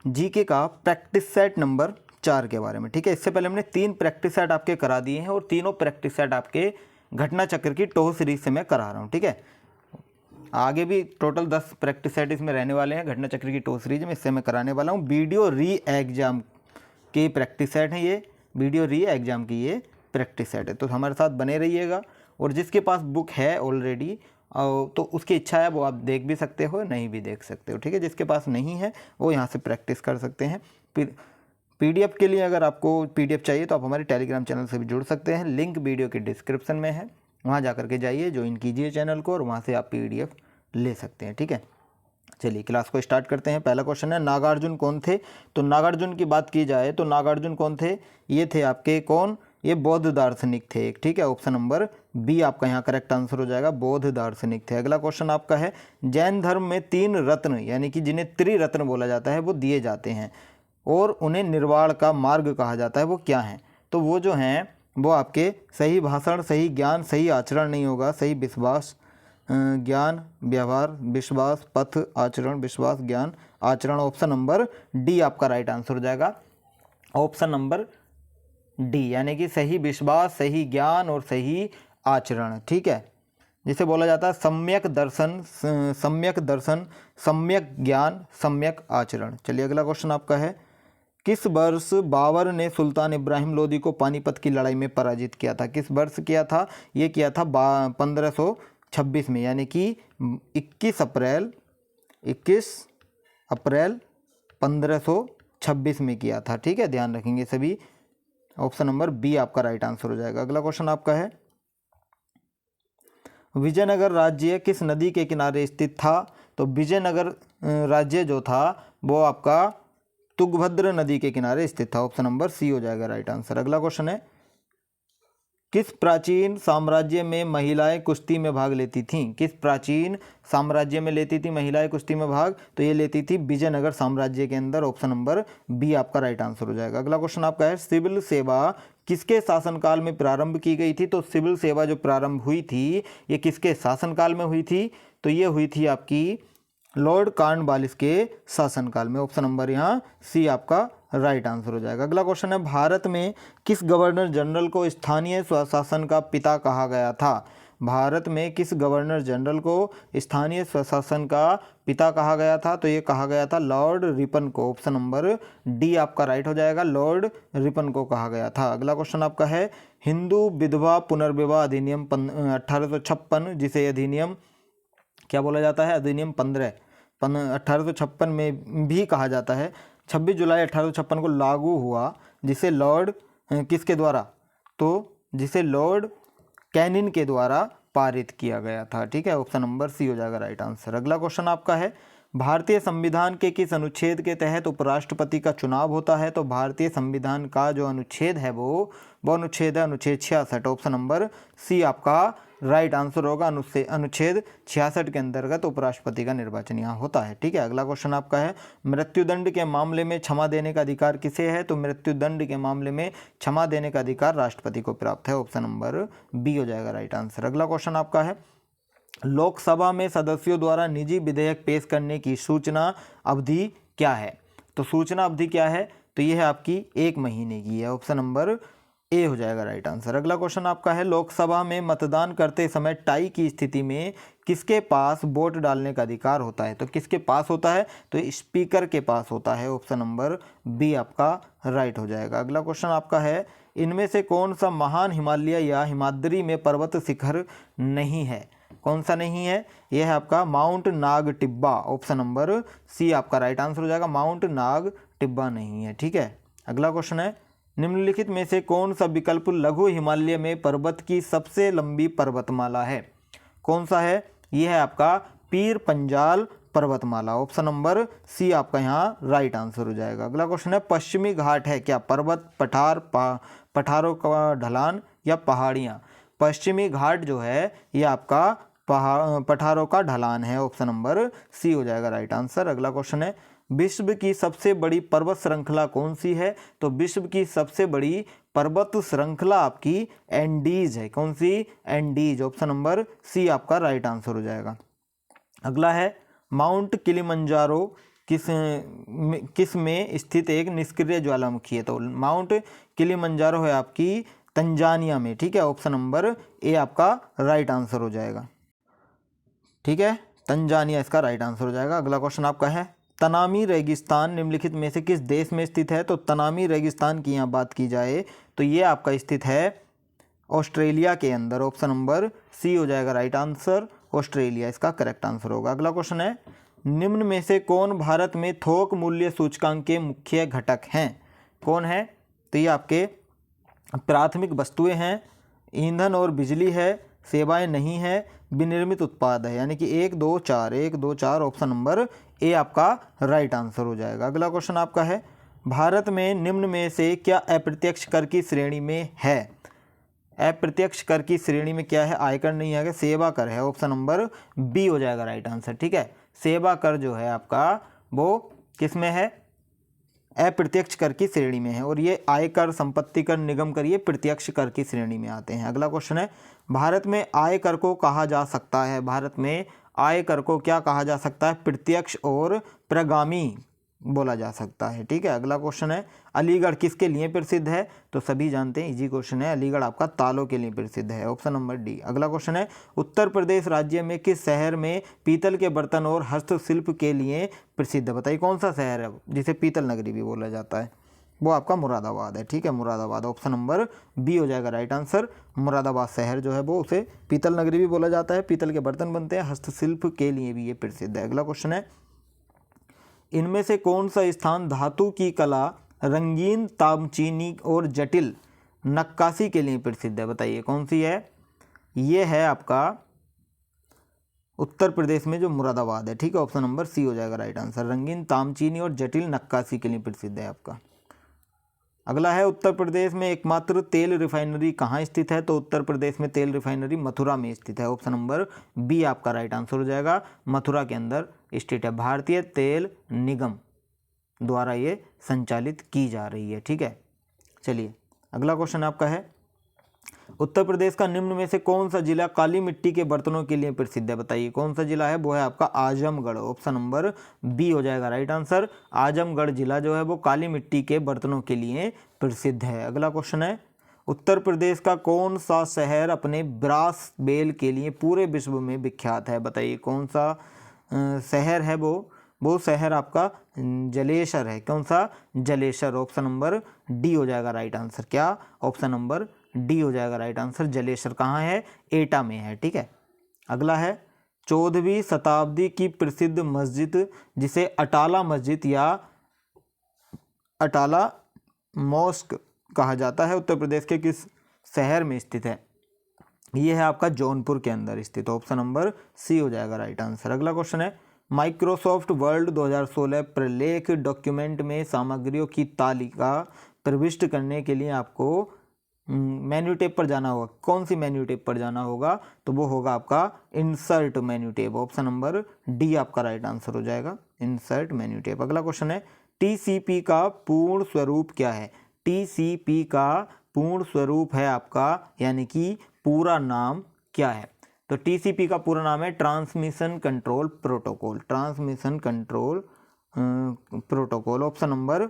GK का practice set number 4 के बारे में। ठीक है, इससे पहले हमने 3 प्रैक्टिस सेट आपके करा दिए हैं और तीनों प्रैक्टिस सेट आपके घटना चक्र की टो सीरीज से मैं करा रहा हूँ। ठीक है, आगे भी टोटल 10 प्रैक्टिस सेट इसमें रहने वाले हैं घटना चक्र की टो सीरीज में, इससे मैं कराने वाला हूँ। वीडियो री एग्जाम की प्रैक्टिस सेट है ये, वीडियो री एग्जाम की ये प्रैक्टिस सेट है, तो हमारे साथ बने रहिएगा। और जिसके पास बुक है ऑलरेडी तो उसकी इच्छा है वो आप देख भी सकते हो, नहीं भी देख सकते हो। ठीक है, जिसके पास नहीं है वो यहाँ से प्रैक्टिस कर सकते हैं। पीडीएफ के लिए अगर आपको पीडीएफ चाहिए तो आप हमारे टेलीग्राम चैनल से भी जुड़ सकते हैं, लिंक वीडियो के डिस्क्रिप्शन में है, वहाँ जा करके जाइए, ज्वाइन कीजिए चैनल को और वहाँ से आप पीडीएफ ले सकते हैं। ठीक है, चलिए क्लास को स्टार्ट करते हैं। पहला क्वेश्चन है नागार्जुन कौन थे? तो नागार्जुन की बात की जाए तो नागार्जुन कौन थे? ये थे आपके कौन? ये बौद्ध दार्शनिक थे एक। ठीक है, ऑप्शन नंबर बी आपका यहाँ करेक्ट आंसर हो जाएगा, बौद्ध दार्शनिक थे। अगला क्वेश्चन आपका है जैन धर्म में 3 रत्न यानी कि जिन्हें त्रिरत्न बोला जाता है वो दिए जाते हैं और उन्हें निर्वाण का मार्ग कहा जाता है, वो क्या हैं? तो वो जो हैं वो आपके सही भाषण, सही ज्ञान, सही आचरण नहीं होगा, सही विश्वास, ज्ञान, व्यवहार, विश्वास, पथ, आचरण, विश्वास, ज्ञान, आचरण। ऑप्शन नंबर डी आपका राइट आंसर हो जाएगा, ऑप्शन नंबर डी, यानी कि सही विश्वास, सही ज्ञान और सही आचरण। ठीक है, जिसे बोला जाता है सम्यक दर्शन, सम्यक दर्शन, सम्यक ज्ञान, सम्यक आचरण। चलिए अगला क्वेश्चन आपका है किस वर्ष बाबर ने सुल्तान इब्राहिम लोदी को पानीपत की लड़ाई में पराजित किया था? किस वर्ष किया था? ये किया था 1526 में, यानी कि 21 अप्रैल 1526 में किया था। ठीक है, ध्यान रखेंगे सभी, ऑप्शन नंबर बी आपका राइट आंसर हो जाएगा। अगला क्वेश्चन आपका है विजयनगर राज्य किस नदी के किनारे स्थित था? तो विजयनगर राज्य जो था वो आपका तुंगभद्र नदी के किनारे स्थित था, ऑप्शन नंबर सी हो जाएगा राइट आंसर। अगला क्वेश्चन है किस प्राचीन साम्राज्य में महिलाएं कुश्ती में भाग लेती थीं? किस प्राचीन साम्राज्य में लेती थी महिलाएं कुश्ती में भाग? तो ये लेती थी विजयनगर साम्राज्य के अंदर, ऑप्शन नंबर बी आपका राइट आंसर हो जाएगा। अगला क्वेश्चन आपका है सिविल सेवा किसके शासनकाल में प्रारंभ की गई थी? तो सिविल सेवा जो प्रारंभ हुई थी ये किसके शासनकाल में हुई थी? तो ये हुई थी आपकी लॉर्ड कॉर्नवालिस के शासनकाल में, ऑप्शन नंबर यहाँ सी आपका राइट आंसर हो जाएगा। अगला क्वेश्चन है भारत में किस गवर्नर जनरल को स्थानीय स्वशासन का पिता कहा गया था? भारत में किस गवर्नर जनरल को स्थानीय स्वशासन का पिता कहा गया था? तो ये कहा गया था लॉर्ड रिपन को, ऑप्शन नंबर डी आपका राइट हो जाएगा, लॉर्ड रिपन को कहा गया था। अगला क्वेश्चन आपका है हिंदू विधवा पुनर्विवाह अधिनियम 1856, जिसे अधिनियम क्या बोला जाता है? अधिनियम 1856 में भी कहा जाता है, 26 जुलाई 1856 को लागू हुआ, जिसे लॉर्ड किसके द्वारा? तो जिसे लॉर्ड कैनिन के द्वारा पारित किया गया था। ठीक है, ऑप्शन नंबर सी हो जाएगा राइट आंसर। अगला क्वेश्चन आपका है भारतीय संविधान के किस अनुच्छेद के तहत उपराष्ट्रपति का चुनाव होता है? तो भारतीय संविधान का जो अनुच्छेद है वो अनुच्छेद है अनुच्छेद 66, ऑप्शन नंबर सी आपका राइट आंसर होगा। अनुच्छेद 66 के अंतर्गत उपराष्ट्रपति का निर्वाचन यहाँ होता है। ठीक है, अगला क्वेश्चन आपका है मृत्युदंड के मामले में क्षमा देने का अधिकार किसे है? तो मृत्युदंड के मामले में क्षमा देने का अधिकार राष्ट्रपति को प्राप्त है, ऑप्शन नंबर बी हो जाएगा राइट आंसर। अगला क्वेश्चन आपका है लोकसभा में सदस्यों द्वारा निजी विधेयक पेश करने की सूचना अवधि क्या है? तो सूचना अवधि क्या है? तो यह है आपकी 1 महीने की है, ऑप्शन नंबर ए हो जाएगा राइट आंसर। अगला क्वेश्चन आपका है लोकसभा में मतदान करते समय टाई की स्थिति में किसके पास वोट डालने का अधिकार होता है? तो किसके पास होता है? तो स्पीकर के पास होता है, ऑप्शन नंबर बी आपका राइट हो जाएगा। अगला क्वेश्चन आपका है इनमें से कौन सा महान हिमालय या हिमाद्री में पर्वत शिखर नहीं है? कौन सा नहीं है? यह है आपका mount Nag Tibba, option number सी आपका राइट आंसर हो जाएगा, माउंट नाग टिब्बा नहीं है। ठीक है, अगला क्वेश्चन है निम्नलिखित में से कौन सा विकल्प लघु हिमालय में पर्वत की सबसे लंबी पर्वतमाला है? कौन सा है? यह है आपका पीर पंजाल पर्वतमाला, ऑप्शन नंबर सी आपका यहाँ राइट आंसर हो जाएगा। अगला क्वेश्चन है पश्चिमी घाट है क्या? पर्वत, पठार, पठारों का ढलान या पहाड़ियाँ? पश्चिमी घाट जो है ये आपका पठारों का ढलान है, ऑप्शन नंबर सी हो जाएगा राइट आंसर। अगला क्वेश्चन है विश्व की सबसे बड़ी पर्वत श्रृंखला कौन सी है? तो विश्व की सबसे बड़ी पर्वत श्रृंखला आपकी एंडीज है। कौन सी? एंडीज, ऑप्शन नंबर सी आपका राइट आंसर हो जाएगा। अगला है माउंट किलिमंजारो किस में स्थित एक निष्क्रिय ज्वालामुखी है? तो माउंट किलिमंजारो है आपकी तंजानिया में, ठीक है। ऑप्शन नंबर ए आपका राइट आंसर हो जाएगा, ठीक है। तंजानिया इसका राइट आंसर हो जाएगा। अगला क्वेश्चन आपका है, तनामी रेगिस्तान निम्नलिखित में से किस देश में स्थित है? तो तनामी रेगिस्तान की यहाँ बात की जाए तो ये आपका स्थित है ऑस्ट्रेलिया के अंदर। ऑप्शन नंबर सी हो जाएगा राइट आंसर, ऑस्ट्रेलिया इसका करेक्ट आंसर होगा। अगला क्वेश्चन है, निम्न में से कौन भारत में थोक मूल्य सूचकांक के मुख्य घटक हैं? कौन है? तो ये आपके प्राथमिक वस्तुएं हैं, ईंधन और बिजली है, सेवाएं नहीं है, विनिर्मित उत्पाद है, यानी कि 1 2 4 1 2 4 ऑप्शन नंबर ए आपका राइट आंसर हो जाएगा। अगला क्वेश्चन आपका है, भारत में निम्न में से क्या अप्रत्यक्ष कर की श्रेणी में है? अप्रत्यक्ष कर की श्रेणी में क्या है? आयकर नहीं है, सेवा कर है। ऑप्शन नंबर बी हो जाएगा राइट आंसर, ठीक है। सेवा कर जो है आपका वो किस में है? अप्रत्यक्ष कर की श्रेणी में है, और ये आयकर, संपत्ति कर, निगम कर ये प्रत्यक्ष कर की श्रेणी में आते हैं। अगला क्वेश्चन है, भारत में आय कर को कहा जा सकता है? भारत में आय कर को क्या कहा जा सकता है? प्रत्यक्ष और प्रगामी बोला जा सकता है, ठीक है। अगला क्वेश्चन है, अलीगढ़ किसके लिए प्रसिद्ध है? तो सभी जानते हैं, इजी क्वेश्चन है, अलीगढ़ आपका तालों के लिए प्रसिद्ध है। Option number D. अगला क्वेश्चन है, उत्तर प्रदेश राज्य में किस शहर में पीतल के बर्तन और हस्तशिल्प के लिए प्रसिद्ध है? बताइए कौन सा शहर है जिसे पीतल नगरी भी बोला जाता है? वो आपका मुरादाबाद है, ठीक है, मुरादाबाद। ऑप्शन नंबर बी हो जाएगा राइट आंसर। मुरादाबाद शहर जो है वो उसे पीतल नगरी भी बोला जाता है, पीतल के बर्तन बनते हैं, हस्तशिल्प के लिए भी ये प्रसिद्ध है। अगला क्वेश्चन है, इनमें से कौन सा स्थान धातु की कला, रंगीन तामचीनी और जटिल नक्काशी के लिए प्रसिद्ध है? बताइए कौन सी है? ये है आपका उत्तर प्रदेश में जो मुरादाबाद है, ठीक है। ऑप्शन नंबर सी हो जाएगा राइट आंसर, रंगीन तामचीनी और जटिल नक्काशी के लिए प्रसिद्ध है आपका। अगला है, उत्तर प्रदेश में एकमात्र तेल रिफाइनरी कहाँ स्थित है? तो उत्तर प्रदेश में तेल रिफाइनरी मथुरा में स्थित है। ऑप्शन नंबर बी आपका राइट आंसर हो जाएगा, मथुरा के अंदर स्थित है। भारतीय तेल निगम द्वारा ये संचालित की जा रही है, ठीक है। चलिए अगला क्वेश्चन आपका है, उत्तर प्रदेश का निम्न में से कौन सा जिला काली मिट्टी के बर्तनों के लिए प्रसिद्ध है? बताइए कौन सा जिला है? वो है आपका आजमगढ़। ऑप्शन नंबर बी हो जाएगा राइट आंसर, आजमगढ़ जिला जो है वो काली मिट्टी के बर्तनों के लिए प्रसिद्ध है। अगला क्वेश्चन है, उत्तर प्रदेश का कौन सा शहर अपने ब्रास बेल के लिए पूरे विश्व में विख्यात है? बताइए कौन सा शहर है वो शहर आपका जलेसर है। कौन सा? जलेसर। ऑप्शन नंबर डी हो जाएगा राइट आंसर। क्या? ऑप्शन नंबर डी हो जाएगा राइट आंसर। जलेसर कहाँ है? एटा में है, ठीक है। अगला है, 14वीं शताब्दी की प्रसिद्ध मस्जिद जिसे अटाला मस्जिद या अटाला मॉस्क कहा जाता है, उत्तर प्रदेश के किस शहर में स्थित है? ये है आपका जौनपुर के अंदर स्थित। ऑप्शन नंबर सी हो जाएगा राइट आंसर। अगला क्वेश्चन है, माइक्रोसॉफ्ट वर्ड 2016 प्रलेख डॉक्यूमेंट में सामग्रियों की तालिका प्रविष्ट करने के लिए आपको मेन्यू टेप पर जाना होगा। कौन सी मेन्यू टेप पर जाना होगा? तो वो होगा आपका insert menu tape. Option number D आपका राइट आंसर हो जाएगा, इंसर्ट मेन्यू टेप। अगला क्वेश्चन है, टीसीपी का पूर्ण स्वरूप क्या है? टीसीपी का पूर्ण स्वरूप है आपका, यानी कि पूरा नाम क्या है? तो टीसीपी का पूरा नाम है transmission control protocol, transmission control protocol. Option number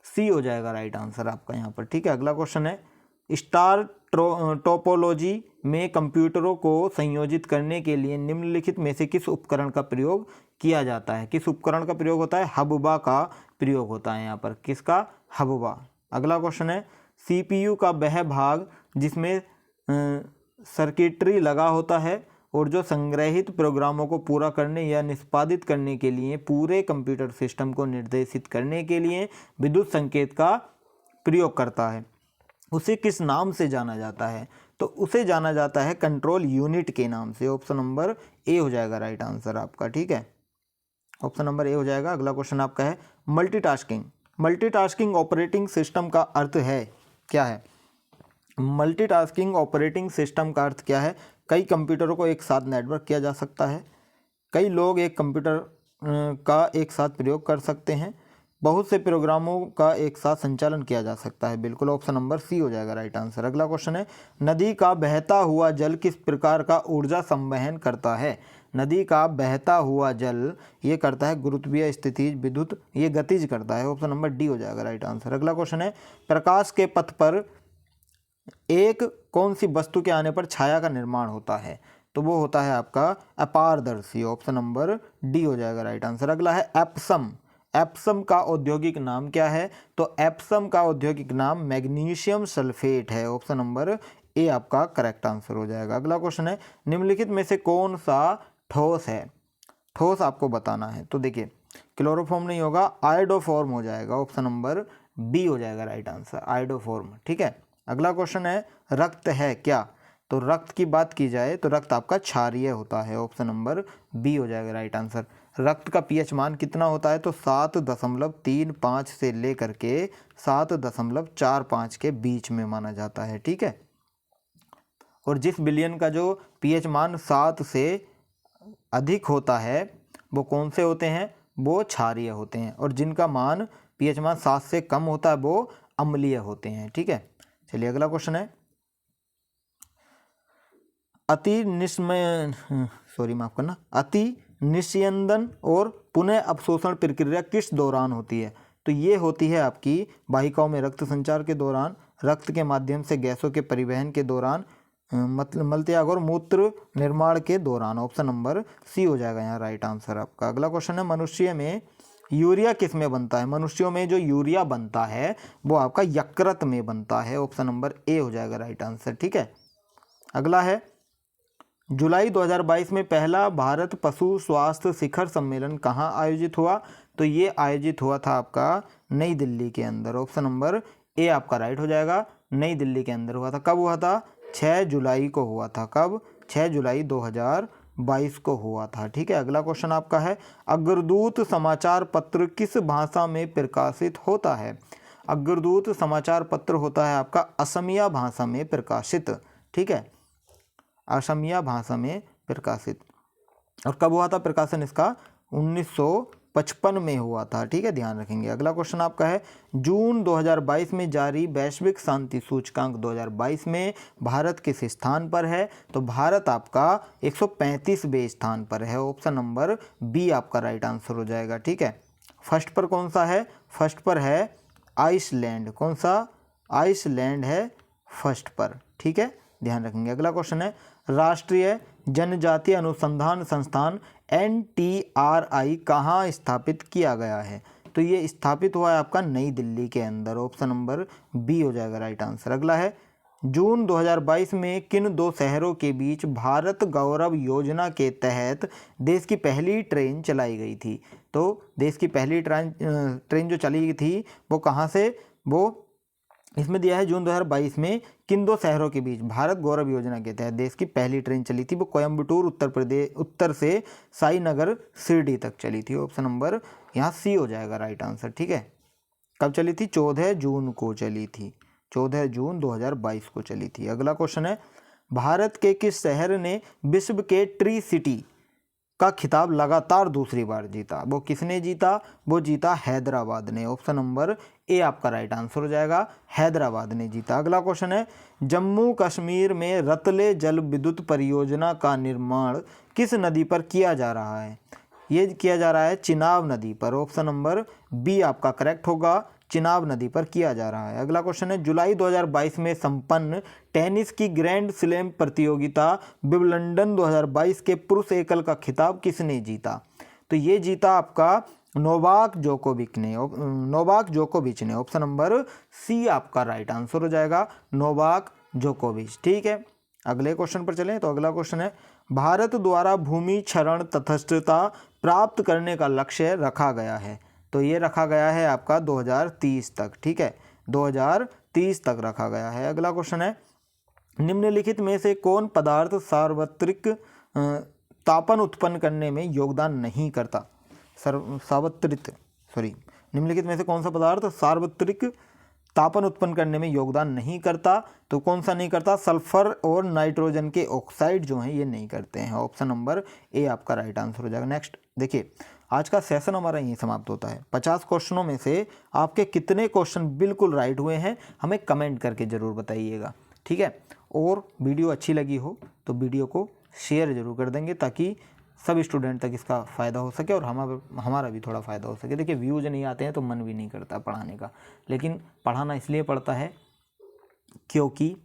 C हो जाएगा राइट आंसर आपका यहाँ पर, ठीक है। अगला क्वेश्चन है, स्टार टोपोलॉजी में कंप्यूटरों को संयोजित करने के लिए निम्नलिखित में से किस उपकरण का प्रयोग किया जाता है? किस उपकरण का प्रयोग होता है? हबुबा का प्रयोग होता है यहाँ पर। किसका? हबुबा। अगला क्वेश्चन है, सीपीयू का वह भाग जिसमें सर्किटरी लगा होता है और जो संग्रहित प्रोग्रामों को पूरा करने या निष्पादित करने के लिए पूरे कंप्यूटर सिस्टम को निर्देशित करने के लिए विद्युत संकेत का प्रयोग करता है, उसे किस नाम से जाना जाता है? तो उसे जाना जाता है कंट्रोल यूनिट के नाम से। ऑप्शन नंबर ए हो जाएगा राइट आंसर आपका, ठीक है। ऑप्शन नंबर ए हो जाएगा। अगला क्वेश्चन आपका है, मल्टीटास्किंग। मल्टीटास्किंग ऑपरेटिंग सिस्टम का अर्थ है क्या है? मल्टीटास्किंग ऑपरेटिंग सिस्टम का अर्थ क्या है? कई कंप्यूटरों को एक साथ नेटवर्क किया जा सकता है, कई लोग एक कंप्यूटर का एक साथ प्रयोग कर सकते हैं, बहुत से प्रोग्रामों का एक साथ संचालन किया जा सकता है। बिल्कुल ऑप्शन नंबर सी हो जाएगा राइट आंसर। अगला क्वेश्चन है, नदी का बहता हुआ जल किस प्रकार का ऊर्जा संवहन करता है? नदी का बहता हुआ जल ये करता है गुरुत्वीय स्थितिज विद्युत, ये गतिज करता है। ऑप्शन नंबर डी हो जाएगा राइट आंसर। अगला क्वेश्चन है प्रकाश के पथ पर एक कौन सी वस्तु के आने पर छाया का निर्माण होता है? तो वो होता है आपका अपारदर्शी। ऑप्शन नंबर डी हो जाएगा राइट आंसर। अगला है एप्सम। एप्सम का औद्योगिक नाम क्या है? तो एप्सम का औद्योगिक नाम मैग्नीशियम सल्फेट है। ऑप्शन नंबर ए आपका करेक्ट आंसर हो जाएगा। अगला क्वेश्चन है निम्नलिखित में से कौन सा ठोस है? ठोस आपको बताना है। तो देखिए क्लोरोफॉर्म नहीं होगा, आयोडोफॉर्म हो जाएगा। ऑप्शन नंबर बी हो जाएगा राइट आंसर, आयोडोफॉर्म। ठीक है। अगला क्वेश्चन है रक्त है क्या? तो रक्त की बात की जाए तो रक्त आपका क्षारीय होता है। ऑप्शन नंबर बी हो जाएगा राइट आंसर। रक्त का पीएच मान कितना होता है? तो 7.35 से लेकर के 7.45 के बीच में माना जाता है। ठीक है। और जिस विलयन का जो पीएच मान 7 से अधिक होता है वो कौन से होते हैं? वो क्षारीय होते हैं। और जिनका मान पीएच मान 7 से कम होता है वो अम्लीय होते हैं। ठीक है। चलिए अगला क्वेश्चन है अति निस्यंदन और पुनः अवशोषण प्रक्रिया किस दौरान होती है? तो ये होती है आपकी वाहिकाओं में रक्त संचार के दौरान, रक्त के माध्यम से गैसों के परिवहन के दौरान, मतलब मलत्याग और मूत्र निर्माण के दौरान। ऑप्शन नंबर सी हो जाएगा यहाँ राइट आंसर आपका। अगला क्वेश्चन है मनुष्य में यूरिया किस में बनता है? मनुष्यों में जो यूरिया बनता है वो आपका यकृत में बनता है। ऑप्शन नंबर ए हो जाएगा राइट आंसर। ठीक है। अगला है जुलाई 2022 में पहला भारत पशु स्वास्थ्य शिखर सम्मेलन कहाँ आयोजित हुआ? तो ये आयोजित हुआ था आपका नई दिल्ली के अंदर। ऑप्शन नंबर ए आपका राइट हो जाएगा, नई दिल्ली के अंदर हुआ था। कब हुआ था? 6 जुलाई को हुआ था। कब? 6 जुलाई 2022 को हुआ था। ठीक है। अगला क्वेश्चन आपका है अग्रदूत समाचार पत्र किस भाषा में प्रकाशित होता है? अग्रदूत समाचार पत्र होता है आपका असमिया भाषा में प्रकाशित। ठीक है, असमिया भाषा में प्रकाशित। और कब हुआ था प्रकाशन इसका? 1955 में हुआ था। ठीक है, ध्यान रखेंगे। अगला क्वेश्चन आपका है जून 2022 में जारी वैश्विक शांति सूचकांक 2022 में भारत किस स्थान पर है? तो भारत आपका 135वें स्थान पर है। ऑप्शन नंबर बी आपका राइट आंसर हो जाएगा। ठीक है। फर्स्ट पर कौन सा है? फर्स्ट पर है आइसलैंड। कौन सा? आइसलैंड है फर्स्ट पर। ठीक है, ध्यान रखेंगे। अगला क्वेश्चन है राष्ट्रीय जनजातीय अनुसंधान संस्थान NTRI कहाँ स्थापित किया गया है? तो ये स्थापित हुआ है आपका नई दिल्ली के अंदर। ऑप्शन नंबर बी हो जाएगा राइट आंसर। अगला है जून 2022 में किन दो शहरों के बीच भारत गौरव योजना के तहत देश की पहली ट्रेन चलाई गई थी? तो देश की पहली ट्रेन जो चली थी वो कहाँ से? वो इसमें दिया है जून 2022 में किन दो शहरों के बीच भारत गौरव योजना के तहत देश की पहली ट्रेन चली थी? वो कोयम्बटूर उत्तर से साईनगर शिरडी तक चली थी। ऑप्शन नंबर यहाँ सी हो जाएगा राइट आंसर। ठीक है। कब चली थी? 14 जून को चली थी। 14 जून 2022 को चली थी। अगला क्वेश्चन है भारत के किस शहर ने विश्व के ट्री सिटी का खिताब लगातार दूसरी बार जीता? वो किसने जीता? वो जीता हैदराबाद ने। ऑप्शन नंबर ए आपका राइट आंसर हो जाएगा, हैदराबाद ने जीता। अगला क्वेश्चन है जम्मू कश्मीर में रतले जल विद्युत परियोजना का निर्माण किस नदी पर किया जा रहा है? ये किया जा रहा है चिनाब नदी पर। ऑप्शन नंबर बी आपका करेक्ट होगा, चिनाब नदी पर किया जा रहा है। अगला क्वेश्चन है जुलाई 2022 में संपन्न टेनिस की ग्रैंड स्लैम प्रतियोगिता विंबलडन 2022 के पुरुष एकल का खिताब किसने जीता? तो ये जीता आपका नोवाक जोकोविच ने। ऑप्शन नंबर सी आपका राइट आंसर हो जाएगा, नोवाक जोकोविच। ठीक है, अगले क्वेश्चन पर चलें। तो अगला क्वेश्चन है भारत द्वारा भूमि क्षरण तटस्थता प्राप्त करने का लक्ष्य रखा गया है? तो ये रखा गया है आपका 2030 तक। ठीक है, 2030 तक रखा गया है। अगला क्वेश्चन है निम्नलिखित में से कौन पदार्थ सार्वत्रिक तापन उत्पन्न करने में योगदान नहीं करता? निम्नलिखित में से कौन सा पदार्थ सार्वत्रिक तापन उत्पन्न करने में योगदान नहीं करता? तो कौन सा नहीं करता? सल्फर और नाइट्रोजन के ऑक्साइड जो हैं ये नहीं करते हैं। ऑप्शन नंबर ए आपका राइट आंसर हो जाएगा। नेक्स्ट देखिए, आज का सेशन हमारा यहीं समाप्त होता है। 50 क्वेश्चनों में से आपके कितने क्वेश्चन बिल्कुल राइट हुए हैं हमें कमेंट करके ज़रूर बताइएगा। ठीक है, और वीडियो अच्छी लगी हो तो वीडियो को शेयर ज़रूर कर देंगे ताकि सब स्टूडेंट तक इसका फ़ायदा हो सके और हमारा भी थोड़ा फ़ायदा हो सके। देखिए व्यूज़ नहीं आते हैं तो मन भी नहीं करता पढ़ाने का, लेकिन पढ़ाना इसलिए पड़ता है क्योंकि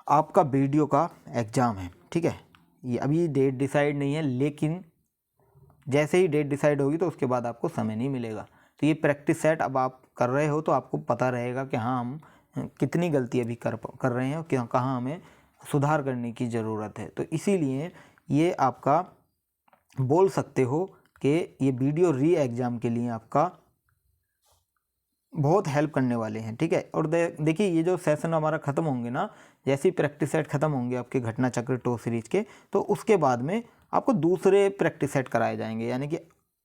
आपका वीडियो का एग्ज़ाम है, ठीक है। ये अभी डेट डिसाइड नहीं है, लेकिन जैसे ही डेट डिसाइड होगी तो उसके बाद आपको समय नहीं मिलेगा। तो ये प्रैक्टिस सेट अब आप कर रहे हो तो आपको पता रहेगा कि हाँ हम कितनी गलती अभी कर रहे हैं और कहाँ हमें सुधार करने की ज़रूरत है। तो इसीलिए ये आपका बोल सकते हो कि ये वीडियो री एग्ज़ाम के लिए आपका बहुत हेल्प करने वाले हैं, ठीक है। और देखिए ये जो सेशन हमारा ख़त्म होंगे ना, जैसे ही प्रैक्टिस सेट ख़त्म होंगे आपके घटना चक्र टो सीरीज के, तो उसके बाद में आपको दूसरे प्रैक्टिस सेट कराए जाएंगे, यानी कि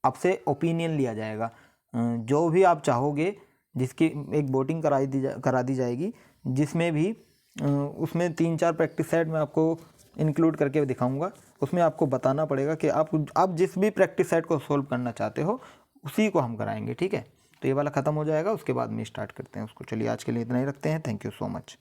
आपसे ओपिनियन लिया जाएगा। जो भी आप चाहोगे जिसकी एक वोटिंग करा दी जाएगी, जिसमें भी उसमें 3-4 प्रैक्टिस सेट मैं आपको इंक्लूड करके दिखाऊंगा। उसमें आपको बताना पड़ेगा कि आप जिस भी प्रैक्टिस सेट को सोल्व करना चाहते हो उसी को हम कराएंगे, ठीक है। तो ये वाला ख़त्म हो जाएगा, उसके बाद में स्टार्ट करते हैं उसको। चलिए आज के लिए इतना ही रखते हैं। Thank you so much.